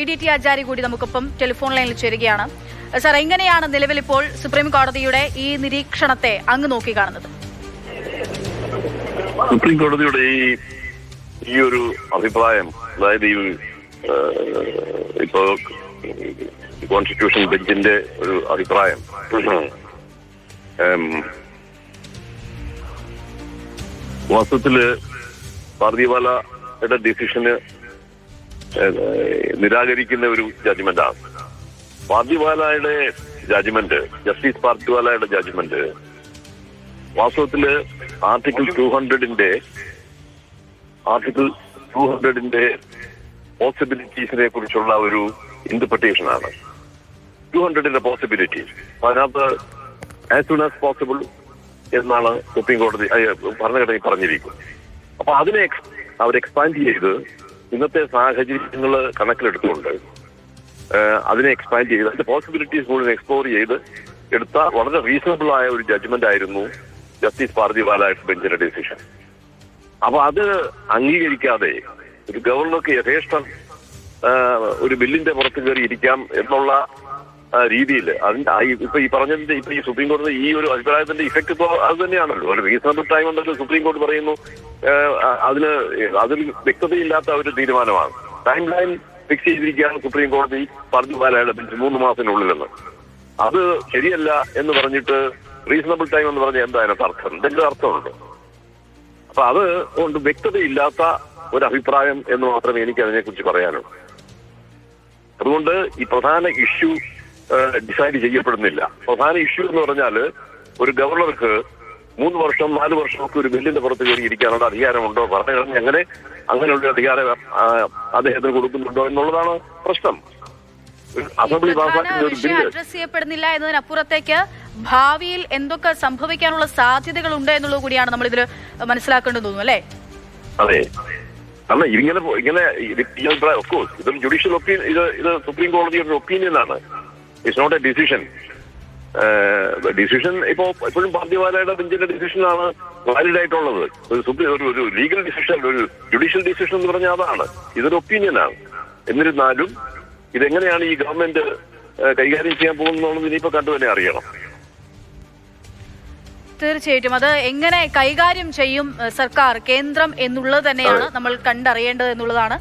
PDT ആചാര്യ കൂടി നമുക്കൊപ്പം telephone ലൈനിൽ ചേരുകയാണ്. സർ, എങ്ങനെയാണ് നിലവിൽ ഇപ്പോൾ സുപ്രീം കോടതിയുടെ ഈ നിരീക്ഷണത്തെ അങ്ങ് നോക്കി കാണുന്നത്? സുപ്രീം കോടതിയുടെ ഈ ഒരു അഭിപ്രായം, അതായത് ഇപ്പോ കോൺസ്റ്റിറ്റ്യൂഷൻ ബെഞ്ചിന്റെ ഒരു അഭിപ്രായം വാസ്തവത്തില് പാർദിവാലയുടെ ഡിസിഷന് നിരാകരിക്കുന്ന ഒരു ജഡ്ജ്മെന്റാണ്. പാർദിവാലയുടെ ജഡ്ജ്മെന്റ്, ജസ്റ്റിസ് പാർദിവാലയുടെ ജഡ്ജ്മെന്റ് വാസ്തവത്തില് ആർട്ടിക്കിൾ 200ന്റെ പോസിബിലിറ്റീസിനെ കുറിച്ചുള്ള ഒരു ഇന്റർപ്രിട്ടേഷനാണ്. 200ന്റെ പോസിബിലിറ്റി അതിനകത്ത് ആസ് സൂൺ ആസ് പോസിബിൾ എന്നാണ് സുപ്രീം കോടതി ഭരണഘടന പറഞ്ഞിരിക്കുന്നത്. അപ്പൊ അതിനെ അവർ എക്സ്പാൻഡ് ചെയ്ത് ഇന്നത്തെ സാഹചര്യങ്ങൾ കണക്കിലെടുത്തുകൊണ്ട് അതിനെ എക്സ്പാൻഡ് ചെയ്ത് അതിന്റെ പോസിബിലിറ്റീസ് മുഴുവൻ എക്സ്പ്ലോർ ചെയ്ത് എടുത്ത വളരെ റീസണബിൾ ആയ ഒരു ജഡ്ജ്മെന്റ് ആയിരുന്നു ജസ്റ്റിസ് പാർദിവാലയുടെ ബെഞ്ചിന്റെ ഡിസിഷൻ. അപ്പൊ അത് അംഗീകരിക്കാതെ ഒരു ഗവർണർക്ക് യഥേഷ്ടം ഒരു ബില്ലിന്റെ പുറത്ത് കയറി ഇരിക്കാം എന്നുള്ള രീതിയിൽ അതിന്റെ ഇപ്പൊ ഈ പറഞ്ഞതിന്റെ ഇപ്പൊ ഈ സുപ്രീം കോടതി ഈ ഒരു അഭിപ്രായത്തിന്റെ ഇഫക്ട് ഇപ്പോ അത് തന്നെയാണല്ലോ. ഒരു റീസണബിൾ ടൈം ഉണ്ടല്ലോ സുപ്രീം കോടതി പറയുന്നു. അതിൽ വ്യക്തതയില്ലാത്ത ഒരു തീരുമാനമാണ്. ടൈം ലൈൻ ഫിക്സ് ചെയ്തിരിക്കുകയാണ് സുപ്രീം കോടതി പാർദിവാലയുടെ ബെഞ്ച് 3 മാസത്തിനുള്ളിലെന്ന്. അത് ശരിയല്ല എന്ന് പറഞ്ഞിട്ട് റീസണബിൾ ടൈം എന്ന് പറഞ്ഞാൽ എന്താ അതിനകത്ത് അർത്ഥം? എന്തെങ്കിലും അർത്ഥമുണ്ട്? അപ്പൊ അത് കൊണ്ട് വ്യക്തതയില്ലാത്ത ഒരു അഭിപ്രായം എന്ന് മാത്രമേ എനിക്ക് അതിനെക്കുറിച്ച് പറയാനുള്ളൂ. അതുകൊണ്ട് ഈ പ്രധാന ഇഷ്യൂ ഡിസൈഡ് ചെയ്യപ്പെടുന്നില്ല. പ്രധാന ഇഷ്യൂ എന്ന് പറഞ്ഞാൽ ഒരു ഗവർണർക്ക് 3 വർഷം 4 വർഷമൊക്കെ ഒരു ബില്ലിന്റെ പുറത്ത് കയറി ഇരിക്കാനുള്ള അധികാരമുണ്ടോ, ഭരണഘടന അങ്ങനെയുള്ള അധികാരം അദ്ദേഹത്തിന് കൊടുക്കുന്നുണ്ടോ എന്നുള്ളതാണ് പ്രശ്നം. അസംബ്ലി പാസാക്കുന്ന ഒരു ബില്ല് അഡ്രസ് ചെയ്യപ്പെടുന്നില്ല എന്നതിനപ്പുറത്തേക്ക് ഭാവിയിൽ എന്തൊക്കെ സംഭവിക്കാനുള്ള സാധ്യതകൾ ഉണ്ട് എന്നുള്ളത് കൂടിയാണ് നമ്മൾ ഇതിൽ മനസ്സിലാക്കേണ്ടത് തോന്നുന്നു, അല്ലേ? അതെ, കാരണം ഇങ്ങനെ ഓഫ്കോഴ്സ് ഇതൊരു ജുഡീഷ്യൽ ഒപ്പീനിയൻ, ഇത് സുപ്രീം കോടതിയുടെ ഒപ്പീനിയനാണ്. It's not a decision. Decision എപ്പോഴും പാർദിവാലയുടെ ബെഞ്ചിന്റെ ഡിസിഷനാണ് വാലിഡ് ആയിട്ടുള്ളത്. ഒരു ലീഗൽ ഡിസിഷൻ, ഒരു ജുഡീഷ്യൽ ഡിസിഷൻ എന്ന് പറഞ്ഞാൽ അതാണ്. ഇതൊരു ഒപ്പീനിയനാണ്. എന്നിരുന്നാലും ഇതെങ്ങനെയാണ് ഈ ഗവൺമെന്റ് കൈകാര്യം ചെയ്യാൻ പോകുന്നത് ഇനിയിപ്പോ കണ്ടു തന്നെ അറിയണം. തീർച്ചയായിട്ടും അത് എങ്ങനെ കൈകാര്യം ചെയ്യും സർക്കാർ, കേന്ദ്രം എന്നുള്ളത് തന്നെയാണ് നമ്മൾ കണ്ടറിയേണ്ടത് എന്നുള്ളതാണ്.